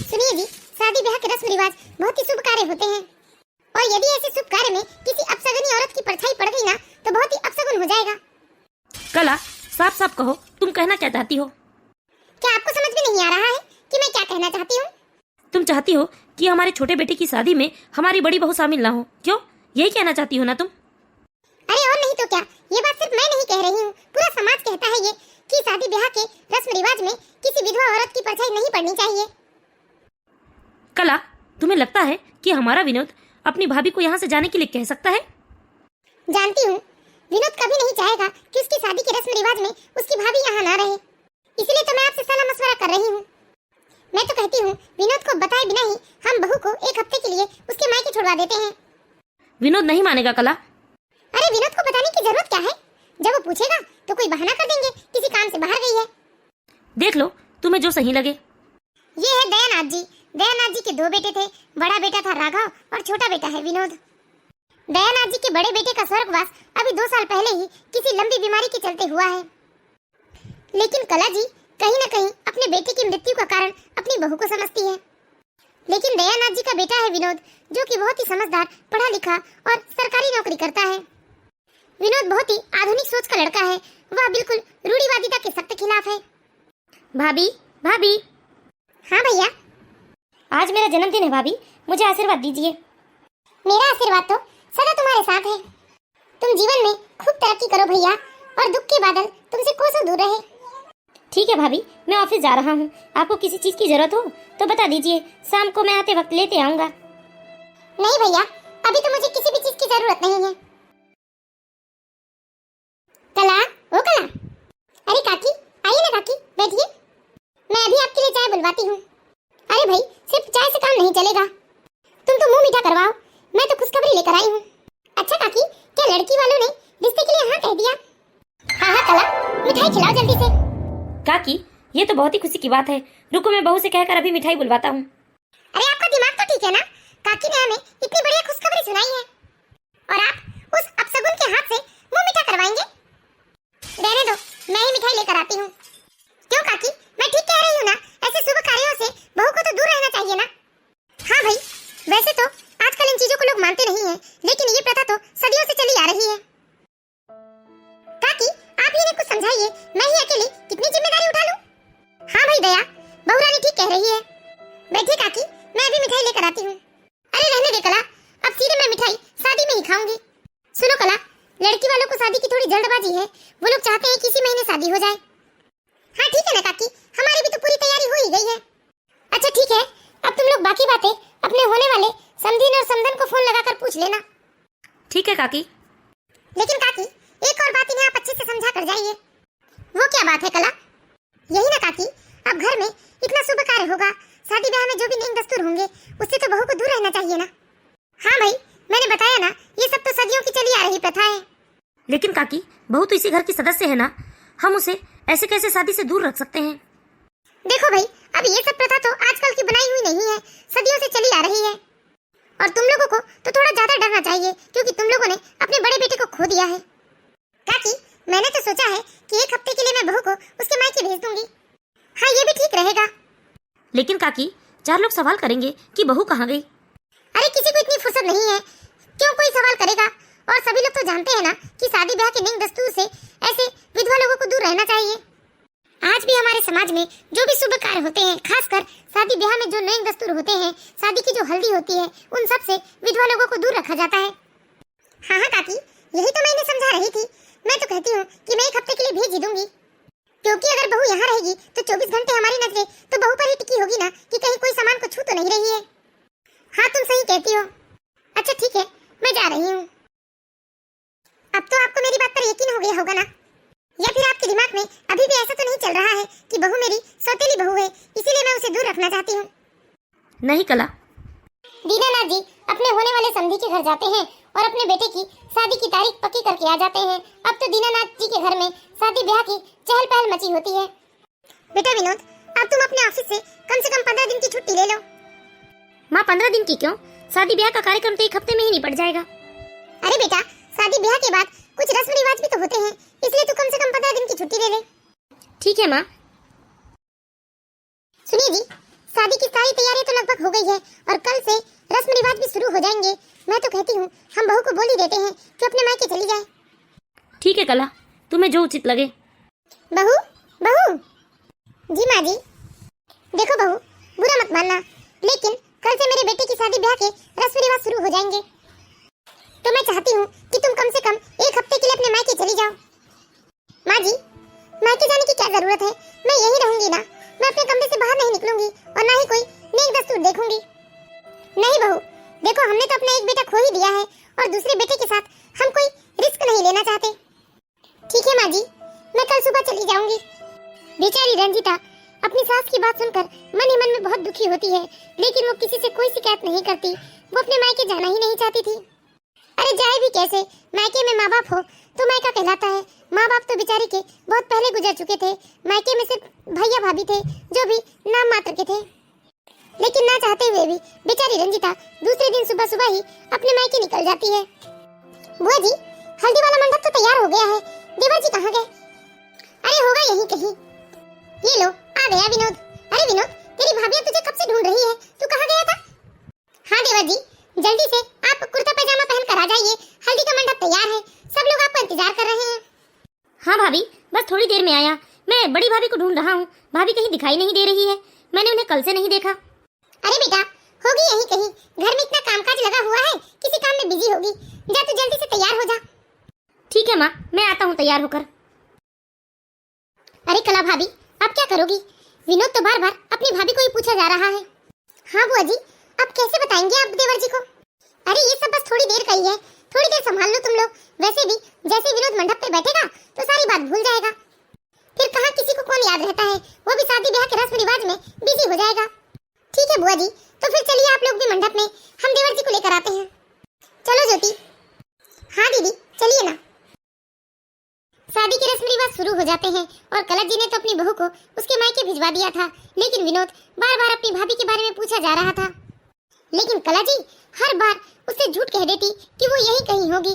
सुनिए जी, शादी ब्याह के रस्म रिवाज बहुत ही शुभ कार्य होते हैं और यदि ऐसे शुभ कार्य में किसी अपशगुनी औरत की परछाई पड़ गई ना तो बहुत ही अपशगुन हो जाएगा। कला, साफ साफ कहो, तुम कहना क्या चाहती हो? क्या आपको समझ में नहीं आ रहा है कि मैं क्या कहना चाहती हूँ? तुम चाहती हो कि हमारे छोटे बेटे की शादी में हमारी बड़ी बहू शामिल ना हो, क्यों? यही कहना चाहती हो ना तुम? अरे और नहीं तो क्या, ये बात सिर्फ मैं नहीं कह रही हूँ, पूरा समाज कहता है ये कि शादी ब्याह के रस्म रिवाज में किसी विधवा औरत की परछाई नहीं पड़नी चाहिए। कला, तुम्हें लगता है कि हमारा विनोद अपनी भाभी को यहाँ से जाने के लिए कह सकता है? जानती हूँ, विनोद कभी नहीं चाहेगा कि उसकी शादी के रस्म रिवाज में उसकी भाभी यहाँ ना रहे, इसलिए तो मैं आपसे सलाह मशवरा कर रही हूँ। मैं तो कहती हूँ विनोद को बताए बिना ही हम बहू को एक हफ्ते के लिए उसके मायके छुड़वा देते हैं। विनोद नहीं मानेगा कला। अरे विनोद को बताने की जरूरत क्या है? जब वो पूछेगा तो कोई बहाना कर देंगे, किसी काम से बाहर गई है। देख लो, तुम्हें जो सही लगे। ये है दयानाथ जी। दयानाथ जी के दो बेटे थे, बड़ा बेटा था राघव और छोटा बेटा है विनोद। दयानाथ जी के बड़े बेटे का स्वर्गवास अभी 2 साल पहले ही किसी लंबी बीमारी के चलते हुआ है, लेकिन कला जी कहीं न कहीं अपने बेटे की मृत्यु का कारण अपनी बहू को समझती है। लेकिन दयानाथ जी का बेटा है विनोद, जो कि बहुत ही समझदार, पढ़ा लिखा और सरकारी नौकरी करता है। विनोद बहुत ही आधुनिक सोच का लड़का है, वह बिल्कुल रूढ़िवादिता के सख्त खिलाफ है। भाभी, भाभी। हाँ भैया। आज मेरा जन्मदिन है भाभी, मुझे आशीर्वाद दीजिए। मेरा आशीर्वाद तो सदा तुम्हारे साथ है। तुम जीवन में खूब तरक्की करो भैया, और दुख के बादल तुमसे कोसों दूर रहे। ठीक है भाभी, मैं ऑफिस जा रहा हूँ। आपको किसी चीज की जरूरत हो तो बता दीजिए, शाम को मैं आते वक्त लेते आऊंगा। नहीं भैया, अभी तो मुझे किसी भी चीज की जरूरत नहीं है। कला, ओ कला। अरे काकी, आइए ना काकी, बैठिए। मैं अभी आपके लिए चाय बुलवाती हूँ। अरे भाई, सिर्फ चाय से काम नहीं चलेगा, तुम तो मुंह मीठा करवाओ। मैं तो खुशखबरी लेकर आई हूँ। अच्छा काकी, क्या लड़की वालों ने रिश्ते के लिए हाँ कह दिया? हाँ हाँ कला, मिठाई खिलाओ जल्दी से। काकी, ये तो बहुत ही खुशी की बात है। रुको, मैं बहू से कहकर अभी मिठाई बुलवाता हूँ। अरे आपका दिमाग तो ठीक है ना? काकी ने हमें इतनी बढ़िया खुशखबरी सुनाई है और आप उस अपशगुन के हाथ से मुंह मीठा करवाएंगे? रहने दो, मैं ही मिठाई लेकर आती हूँ। क्यों काकी, मैं ठीक कह रही हूँ ना? ऐसे शुभ कार्यों से बहू को तो दूर रहना चाहिए ना? हाँ भाई, वैसे तो आजकल इन चीजों को लोग मानते नहीं हैं, लेकिन ये प्रथा तो सदियों से चली आ रही है। काकी, आप इन्हें कुछ समझाइए, मैं ही अकेली कितनी जिम्मेदारी उठा लूं? हाँ भाई दया, बहू रानी ठीक कह रही है। बैठिए काकी, मैं अभी मिठाई लेकर आती हूँ। अरे रहने दे कला, अब सीधे मैं मिठाई शादी में ही खाऊंगी। सुनो कला, लड़की वालों को शादी की थोड़ी जल्दबाजी है, वो लोग चाहते हैं कि इसी महीने शादी हो जाए। हाँ ठीक है ना काकी, हमारी भी तो पूरी तैयारी हो ही गई है। अच्छा ठीक है, अब तुम लोग बाकी बातें अपने होने वाले समधीन और समधन को फोन लगाकर पूछ लेना। ठीक है काकी। लेकिन काकी, एक और बात इन्हें आप अच्छे से समझा कर जाइए। वो क्या बात है कला? यही ना काकी, अब घर में इतना शुभ कार्य होगा, शादी ब्याह में जो भी नेम दस्तूर होंगे उससे तो बहू को दूर रहना चाहिए ना। हाँ भाई, मैंने बताया ना, ये सब तो सदियों की चली आ रही प्रथा है। लेकिन काकी, बहू तो इसी घर की सदस्य है ना, हम उसे ऐसे कैसे शादी से दूर रख सकते हैं? देखो भाई, अब ये सब प्रथा तो आजकल की बनाई हुई नहीं है, सदियों से चली आ रही है। और तुम लोगों को तो थोड़ा ज्यादा डरना चाहिए, क्योंकि तुम लोगों ने अपने बड़े बेटे को खो दिया है। काकी, मैंने तो सोचा है कि एक हफ्ते के लिए मैं बहू को उसके मायके भेज दूंगी। हाँ, ये भी ठीक रहेगा। लेकिन काकी, 4 लोग सवाल करेंगे कि बहू कहाँ गई। अरे किसी को इतनी फुर्सत नहीं है, क्यों कोई सवाल करेगा? और सभी लोग तो जानते हैं ना कि शादी ब्याह के नेम दस्तूर से ऐसे विधवा लोगों को दूर रहना चाहिए। आज भी हमारे समाज में जो भी शुभ कार्य होते हैं, खासकर शादी ब्याह में जो नेम दस्तूर होते हैं, शादी की जो हल्दी होती है, उन सब से विधवा लोगों को दूर रखा जाता है। हाँ हाँ काकी, यही तो मैं इन्हें समझा रही थी। मैं तो कहती हूँ कि मैं एक हफ्ते के लिए भेज ही दूंगी, क्योंकि अगर बहू यहाँ रहेगी तो 24 घंटे हमारी नजरें तो बहू पर ही टिकी होगी ना, कि कहीं कोई सामान को छू तो नहीं रही है। हाँ तुम सही कहती हो। अच्छा ठीक है, मैं जा रही हूँ। अब तो आपको मेरी बात पर यकीन हो गया होगा ना? या फिर आपके दिमाग में अभी भी ऐसा तो नहीं चल रहा है कि बहू मेरी सौतेली बहू है, इसीलिए मैं उसे दूर रखना चाहती हूँ? नहीं कला। दीनानाथ जी अपने होने वाले समधी के घर जाते हैं और अपने बेटे की शादी की तारीख पक्की करके आ जाते हैं। अब तो दीनानाथ जी के घर में शादी ब्याह की चहल पहल मची होती है। बेटा विनोद, अब तुम अपने ऑफिस से कम 15 दिन की छुट्टी ले लो। माँ, 15 दिन की क्यों? शादी ब्याह का कार्यक्रम तो 1 हफ्ते में ही निपट जाएगा। अरे बेटा, शादी ब्याह के बाद कुछ रस्म रिवाज भी तो होते हैं, इसलिए तू कम से कम 15 दिन की छुट्टी ले ले। ठीक है माँ। सुनिए जी, शादी की सारी तैयारियां तो लगभग हो गई है और कल से रस्म रिवाज भी शुरू हो जाएंगे। मैं तो कहती हूँ हम बहू को बोल ही देते हैं कि अपने मायके चली जाए। ठीक है कला, तुम्हें जो उचित लगे। बहू, बहू। जी माँ जी। देखो बहू, बुरा मत मानना, लेकिन कल से मेरे बेटे की शादी ब्याह के रस्म रिवाज शुरू हो जाएंगे, तो मैं चाहती हूँ कि तुम कम से कम 1 हफ्ते के लिए अपने मायके चली जाओ। माँ जी, मायके जाने की क्या जरूरत है, मैं यहीं रहूंगी ना। मैं अपने कमरे से बाहर नहीं निकलूंगी और ना ही कोई नेक दस्तूर देखूंगी। नहीं बहू, देखो हमने तो अपना एक बेटा खो ही दिया है और दूसरे बेटे के साथ हम कोई रिस्क नहीं लेना चाहते। ठीक है माँ जी, मैं कल सुबह चली जाऊंगी। बेचारी रंजीता अपनी सास की बात सुनकर मन ही मन में बहुत दुखी होती है, लेकिन वो किसी से कोई शिकायत नहीं करती। वो अपने मायके जाना ही नहीं चाहती थी। अरे जाए भी कैसे, मायके में माँ बाप हो तो मायका कहलाता है। माँ बाप तो बेचारे के बहुत पहले गुजर चुके थे। मायके में सिर्फ भैया भाभी थे जो भी नाम मात्र के थे, लेकिन ना चाहते हुए भी बेचारी रंजीता दूसरे दिन सुबह सुबह ही अपने मायके निकल जाती है। बुआ जी, हल्दी वाला मंडप तो तैयार हो गया है, देवर जी कहाँ गए? अरे होगा यहीं कहीं। ये लो आ गया विनोद। अरे विनोद, तेरी भाभी तुझे कब से ढूंढ रही है, तू कहाँ गया था? हाँ देवर जी, जल्दी से आप कुर्ता पैजामा पहन कर आ जाइए, हल्दी का मंडप तैयार है, सब लोग आपका इंतजार कर रहे हैं। हाँ भाभी, बस थोड़ी देर में आया। मैं बड़ी भाभी को ढूंढ रहा हूँ, भाभी कहीं दिखाई नहीं दे रही है, मैंने उन्हें कल से नहीं देखा। अरे बेटा, होगी यहीं कहीं, घर में इतना कामकाज लगा हुआ है, किसी काम में बिजी होगी। जा तू जल्दी से तैयार हो जा। ठीक है माँ, मैं आता हूँ तैयार होकर। अरे कला भाभी, आप क्या करोगी? विनोद तो बार बार अपनी भाभी को ही पूछा जा रहा है। हाँ बुआ जी, आप कैसे बताएंगे आप देवर जी को? अरे ये सब बस थोड़ी देर का ही है, थोड़ी देर संभाल लो तुम लोग। वैसे भी जैसे विनोद मंडप पे बैठेगा तो सारी बात भूल जाएगा, फिर कहाँ किसी को कौन याद रहता है, वो भी शादी ब्याह के रस्म रिवाज में बिजी हो जाएगा। ठीक है बुआ जी, तो फिर चलिए आप लोग भी मंडप में, हम देवर जी को लेकर आते हैं। चलो ज्योति। हाँ दीदी, चलिए ना। शादी के रस्म रिवाज शुरू हो जाते हैं और कलश जी ने तो अपनी बहू को उसके मायके भिजवा दिया था, लेकिन विनोद बार बार अपनी भाभी के बारे में पूछा जा रहा था। लेकिन कला जी हर बार उससे झूठ कह देती कि वो यहीं कहीं होगी,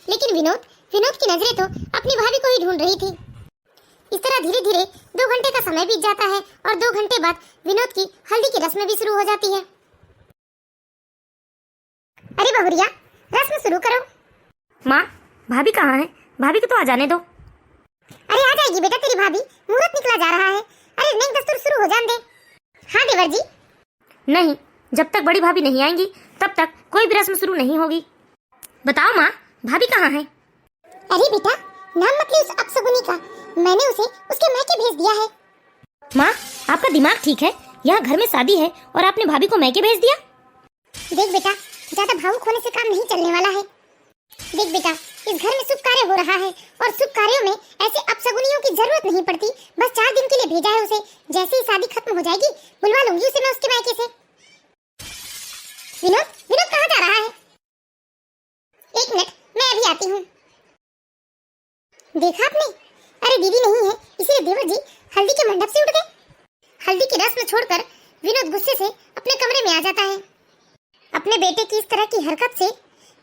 लेकिन विनोद की नजरें तो अपनी भाभी को ही ढूंढ रही थी। इस तरह धीरे धीरे 2 घंटे का समय बीत जाता है और 2 घंटे बाद विनोद की हल्दी की रस्म भी शुरू हो जाती है। अरे बहुरिया, रस्म शुरू करो। माँ, भाभी कहाँ है? भाभी को तो आ जाने दो। अरे आ जाएगी बेटा तेरी भाभी, मुहूर्त निकला जा रहा है। अरे नेक दस्तूर शुरू हो जाने दे। हाँ देवर जी। नहीं, जब तक बड़ी भाभी नहीं आएंगी तब तक कोई भी रस्म शुरू नहीं होगी। बताओ माँ, भाभी कहाँ है? अरे बेटा, नाम मत ले उस अपशगुनी का, मैंने उसे उसके मायके भेज दिया है। माँ, आपका दिमाग ठीक है? यहाँ घर में शादी है और आपने भाभी को मायके भेज दिया? देख बेटा, ज्यादा भावुक होने से काम नहीं चलने वाला है। देख बेटा, इस घर में शुभ कार्य हो रहा है और शुभ कार्यों में ऐसे अपशगुनियों की जरूरत नहीं पड़ती। बस 4 दिन के लिए भेजा है उसे, जैसे ही शादी खत्म हो जाएगी बुलवा लूंगी उसे मैं उसके मायके से। विनोद कहाँ जा रहा है? 1 मिनट, मैं अभी आती हूँ। देखा आपने? अरे दीदी नहीं है, इसलिए देवर जी हल्दी के मंडप से उठ गए। हल्दी की रस्म छोड़कर विनोद गुस्से से अपने कमरे में आ जाता है। अपने बेटे की इस तरह की हरकत से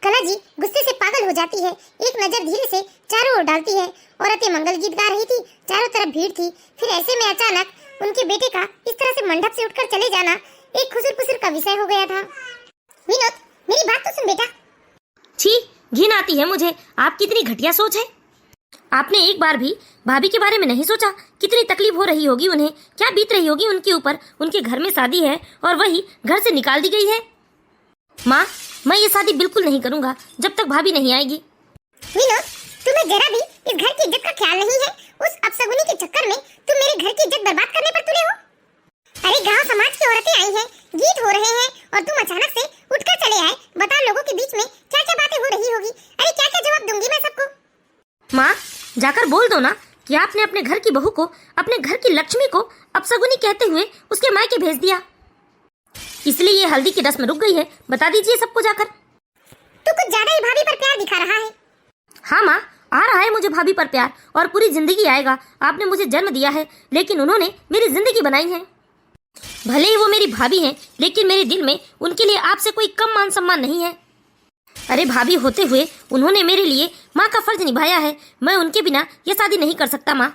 कला जी गुस्से से पागल हो जाती है। एक नजर धीरे से चारों ओर डालती है। औरतें मंगल गीत गा रही थी, चारों तरफ भीड़ थी। फिर ऐसे में अचानक उनके बेटे का इस तरह से मंडप से उठकर चले जाना एक खुसुर-पुसुर का विषय हो गया था। विनोद, मेरी बात तो सुन बेटा। छी, घिन आती है मुझे, आपकी इतनी घटिया सोच है। आपने एक बार भी भाभी के बारे में नहीं सोचा? कितनी तकलीफ हो रही होगी उन्हें, क्या बीत रही होगी उनके ऊपर। उनके घर में शादी है और वही घर से निकाल दी गई है। माँ, मैं ये शादी बिल्कुल नहीं करूँगा जब तक भाभी नहीं आएगी। विनोद, तुम्हें जरा भी इस घर की इज्जत का ख्याल नहीं है। उस अपशगुनी के चक्कर में तुम मेरे घर की इज्जत बर्बाद करने पर तुले हो। अरे गांव समाज की औरतें आई हैं, गीत हो रहे हैं और तुम अचानक से उठकर चले आए। बताओ लोगों के बीच में क्या क्या बातें हो रही होगी। अरे क्या क्या जवाब दूंगी मैं सबको। माँ, जाकर बोल दो ना कि आपने अपने घर की बहू को, अपने घर की लक्ष्मी को अपशगुनी कहते हुए उसके मायके भेज दिया, इसलिए ये हल्दी की रस्म रुक गई है। बता दीजिए सबको जाकर। तू कुछ ज्यादा ही भाभी पर प्यार दिखा रहा है। हाँ माँ, आ रहा है मुझे भाभी पर प्यार और पूरी जिंदगी आएगा। आपने मुझे जन्म दिया है, लेकिन उन्होंने मेरी जिंदगी बनाई है। भले ही वो मेरी भाभी हैं, लेकिन मेरे दिल में उनके लिए आपसे कोई कम मान सम्मान नहीं है। अरे भाभी होते हुए उन्होंने मेरे लिए माँ का फर्ज निभाया है। मैं उनके बिना ये शादी नहीं कर सकता माँ।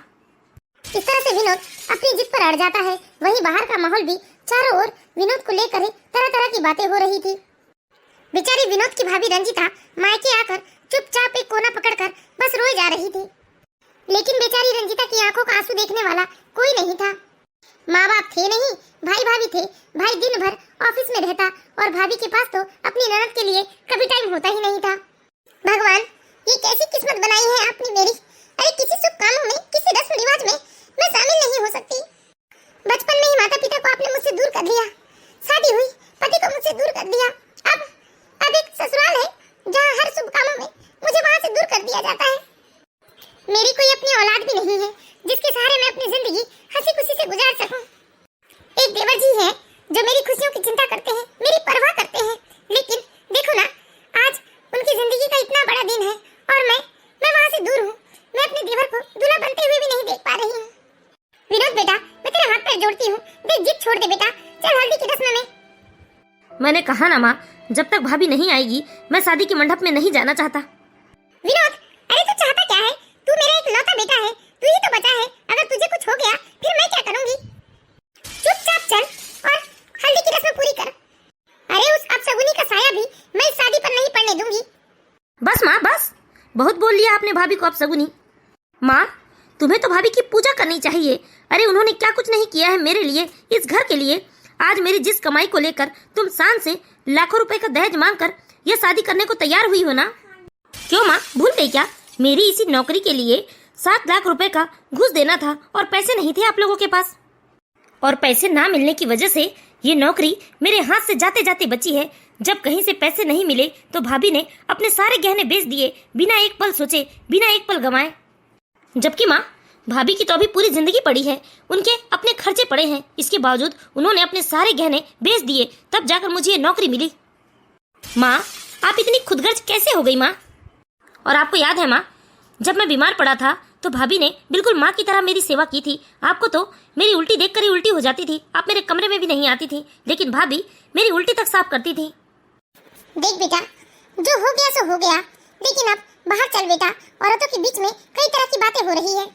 इस तरह से विनोद अपनी जिद पर अड़ जाता है। वहीं बाहर का माहौल भी चारों ओर विनोद को लेकर तरह तरह की बातें हो रही थी। बेचारी विनोद की भाभी रंजिता मायके आकर चुपचाप एक कोना पकड़कर बस रोए जा रही थी। लेकिन बेचारी रंजिता की आंखों का आंसू देखने वाला कोई नहीं था। माँ बाप थे नहीं, भाई भाभी थे। भाई दिन भर ऑफिस में रहता और भाभी के पास तो अपनी ननद के लिए कभी टाइम होता ही नहीं था। भगवान, ये कैसी किस्मत बनाई है आपने मेरी। अरे किसी शुभ कामों में, किसी रस्म रिवाज में मैं शामिल नहीं हो सकती। बचपन में ही माता पिता को आपने मुझसे दूर कर दिया, शादी हुई पति को मुझसे दूर कर दिया, अब एक ससुराल है जहाँ हर शुभ कामों में मुझे वहाँ से दूर कर दिया जाता है। मेरी कोई अपनी औलाद भी नहीं है जिसके सहारे मैं अपनी जिंदगी हंसी खुशी से गुजार सकूं। एक देवर जी है जो मेरी खुशियों की चिंता करते हैं, मेरी परवाह करते हैं। लेकिन देखो ना, आज उनकी जिंदगी का इतना बड़ा दिन है और मैं वहाँ से दूर हूँ। मैं अपने देवर को दूल्हा बनते हुए भी नहीं देख पा रही हूँ। विनोद बेटा, मैं तेरे हाथ पैर जोड़ती हूँ, देख जिद छोड़ दे बेटा, चल हल्दी की रस्म में। मैंने कहा ना माँ, जब तक भाभी नहीं आएगी मैं शादी के मंडप में नहीं जाना चाहता। विनोद, अरे तू चाहता क्या है? तू मेरा एक लौता बेटा है, तू ही तो बचा है। अगर तुझे कुछ हो गया फिर मैं क्या करूंगी? चुपचाप चल और हल्दी की रस्म पूरी कर। अरे उस अपशगुनी का साया भी मैं इस शादी पर नहीं पड़ने दूंगी। बस माँ बस, बहुत बोल लिया आपने भाभी को अपशगुनी। माँ, तुम्हें तो भाभी की पूजा करनी चाहिए। अरे उन्होंने क्या कुछ नहीं किया है मेरे लिए, इस घर के लिए। आज मेरी जिस कमाई को लेकर तुम शान से लाखों रुपए का दहेज मांगकर यह शादी करने को तैयार हुई हो ना। क्यों माँ, भूल गई क्या? मेरी इसी नौकरी के लिए 7 लाख रुपए का घूस देना था और पैसे नहीं थे आप लोगों के पास। और पैसे ना मिलने की वजह से ये नौकरी मेरे हाथ से जाते जाते बची है। जब कहीं से पैसे नहीं मिले तो भाभी ने अपने सारे गहने बेच दिए, बिना एक पल सोचे, बिना एक पल गंवाए। जबकि माँ, भाभी की तो अभी पूरी जिंदगी पड़ी है, उनके अपने खर्चे पड़े हैं। इसके बावजूद उन्होंने अपने सारे गहने बेच दिए, तब जाकर मुझे ये नौकरी मिली। माँ, आप इतनी खुदगर्ज कैसे हो गई माँ? और आपको याद है माँ, जब मैं बीमार पड़ा था तो भाभी ने बिल्कुल माँ की तरह मेरी सेवा की थी। आपको तो मेरी उल्टी देखकर ही उल्टी हो जाती थी, आप मेरे कमरे में भी नहीं आती थी, लेकिन भाभी मेरी उल्टी तक साफ करती थी। देख बेटा, जो हो गया सो हो गया, लेकिन अब बाहर चल बेटा, औरतों के बीच में कई तरह की बातें हो रही है।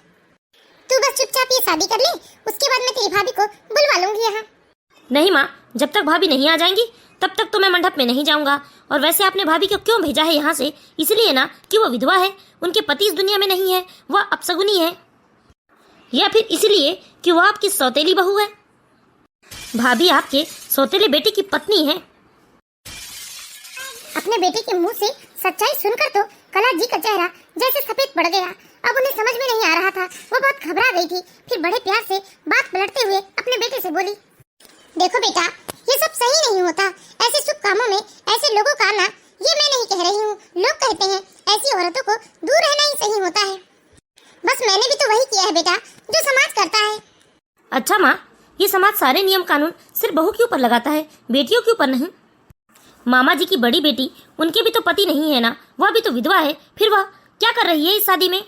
तू बस चुपचाप ये शादी कर ले, उसके बाद मैं तेरी भाभी को बुलवा लूंगी यहाँ। नहीं माँ, जब तक भाभी नहीं आ जाएंगी तब तक तो मैं मंडप में नहीं जाऊंगा। और वैसे आपने भाभी को क्यों भेजा है यहाँ से? इसलिए ना कि वो विधवा है, उनके पति इस दुनिया में नहीं है, वह अपशगुनी है, या फिर इसलिए कि वो आपकी सौतेली बहू है? भाभी आपके सौतेले बेटे की पत्नी है। अपने बेटे के मुंह से सच्चाई सुनकर तो कला जी का चेहरा जैसे सफेद पड़ गया। अब उन्हें समझ में नहीं आ रहा था, वो बहुत घबरा गई थी। फिर बड़े प्यार से बात पलटते हुए अपने बेटे से बोली, देखो बेटा, ये सब सही नहीं होता। ऐसे शुभ कामों में ऐसे लोगों का आना, ये मैं नहीं कह रही हूँ, लोग कहते हैं ऐसी औरतों को दूर रहना ही सही होता है। बस मैंने भी तो वही किया है बेटा, जो समाज करता है। अच्छा माँ, ये समाज सारे नियम कानून सिर्फ बहू के ऊपर लगाता है, बेटियों के ऊपर नहीं। मामा जी की बड़ी बेटी, उनके भी तो पति नहीं है ना, वह भी तो विधवा है, फिर वह क्या कर रही है इस शादी में?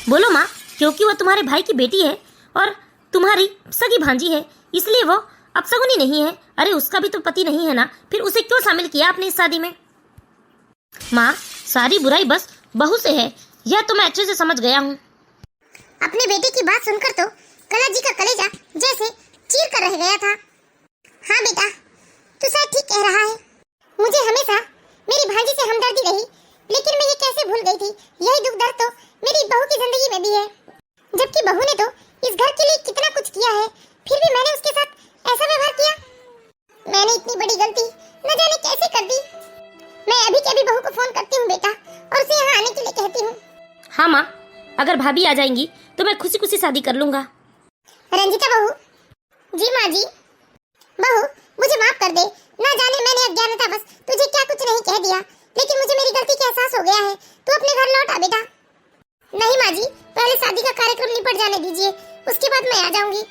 बोलो माँ, क्योंकि वह तुम्हारे भाई की बेटी है और तुम्हारी सगी भांजी है, इसलिए वो अपशगुनी नहीं है। अरे उसका भी तो पति नहीं है ना, फिर उसे क्यों शामिल किया आपने इस शादी में? माँ, सारी बुराई बस बहू से है, यह तो मैं अच्छे से समझ गया हूँ। अपने बेटे की बात सुनकर तो कला जी का कलेजा जैसे चीर कर रह गया था। हाँ बेटा, तू शायद ठीक कह रहा है। मुझे हमेशा मेरी भांजी से हमदर्दी रही, लेकिन मैं ये कैसे भूल गई थी, यही दुख दर्द तो मेरी बहू की जिंदगी में भी है। जबकि बहू ने तो इस घर के लिए कितना कुछ किया है, फिर भी मैंने उसके साथ ऐसा व्यवहार किया। मैंने इतनी बड़ी गलती न जाने कैसे कर दी। मैं अभी के अभी बहू को फोन करती हूँ बेटा, और उसे यहाँ आने के लिए कहती हूँ। हाँ माँ, अगर भाभी आ जाएंगी तो मैं खुशी खुशी शादी कर लूंगा। रंजिता बहू। जी माँ जी। बहू, मुझे माफ कर दे, ना जाने मैंने अज्ञानतावश तुझे क्या कुछ नहीं कह दिया, लेकिन मुझे मेरी गलती का एहसास हो गया है। तू अपने घर लौट आ बेटा। नहीं माँ जी, पहले शादी का कार्यक्रम निपट जाने दीजिए, उसके बाद मैं आ जाऊंगी।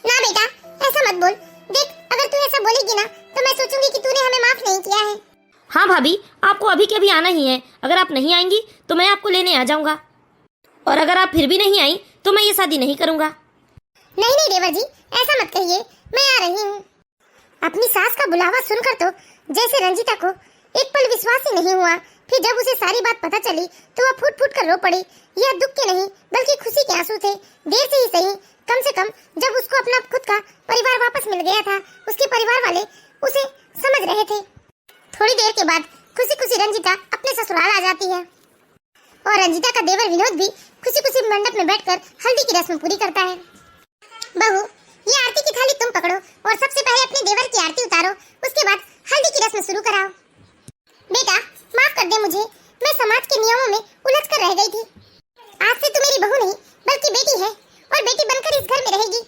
ना बेटा, ऐसा मत बोल। देख, अगर तू ऐसा बोलेगी ना तो मैं सोचूंगी कि तूने हमें माफ नहीं किया है। हाँ भाभी, आपको अभी के अभी आना ही है। अगर आप नहीं आएंगी तो मैं आपको लेने आ जाऊंगा, और अगर आप फिर भी नहीं आई तो मैं ये शादी नहीं करूंगा। नहीं नहीं देवर जी, ऐसा मत कहिए, मैं आ रही हूँ। अपनी सास का बुलावा सुनकर तो जैसे रंजिता को एक पल विश्वास ही नहीं हुआ। फिर जब उसे सारी बात पता चली तो वह फूट फूट कर रो पड़ी। यह दुख के नहीं बल्कि खुशी के आंसू थे। देर से ही सही, कम से कम जब उसको अपना खुद का परिवार वापस मिल गया था, उसके परिवार वाले उसे समझ रहे थे। थोड़ी देर के बाद खुशी खुशी रंजीता अपने ससुराल आ जाती है और रंजीता का देवर विनोद भी खुशी खुशी मंडप में बैठकर हल्दी की रस्म पूरी करता है। बहू, ये आरती की थाली तुम पकड़ो और सबसे पहले अपने देवर की आरती उतारो, उसके बाद हल्दी की रस्म शुरू कराओ। बेटा, माफ कर दे मुझे, मैं समाज के नियमों में उलझ कर रह गई थी। आज से तू मेरी बहू नहीं बल्कि बेटी है और बेटी बनकर इस घर में रहेगी।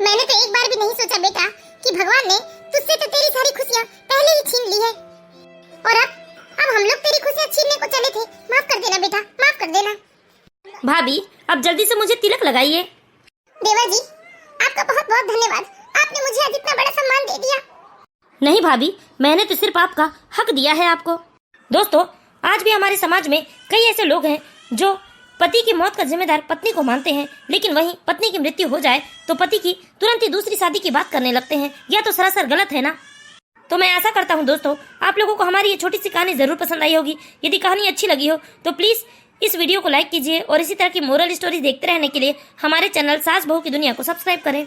मैंने तो एक बार भी नहीं सोचा बेटा कि भगवान ने तुझसे तो तेरी सारी खुशियाँ पहले ही छीन ली है और अब हम लोग तेरी खुशियाँ छीनने को चले थे। माफ कर देना बेटा, माफ कर देना। भाभी, अब जल्दी से मुझे तिलक लगाइए। देवर जी, आपका बहुत बहुत धन्यवाद, आपने मुझे आज इतना बड़ा सम्मान दे दिया। नहीं भाभी, मैंने तो सिर्फ आपका हक दिया है आपको। दोस्तों, आज भी हमारे समाज में कई ऐसे लोग हैं जो पति की मौत का जिम्मेदार पत्नी को मानते हैं, लेकिन वहीं पत्नी की मृत्यु हो जाए तो पति की तुरंत ही दूसरी शादी की बात करने लगते हैं। यह तो सरासर गलत है ना। तो मैं आशा करता हूँ दोस्तों, आप लोगों को हमारी ये छोटी सी कहानी जरूर पसंद आई होगी। यदि कहानी अच्छी लगी हो तो प्लीज इस वीडियो को लाइक कीजिए और इसी तरह की मोरल स्टोरी देखते रहने के लिए हमारे चैनल सास बहू की दुनिया को सब्सक्राइब करें।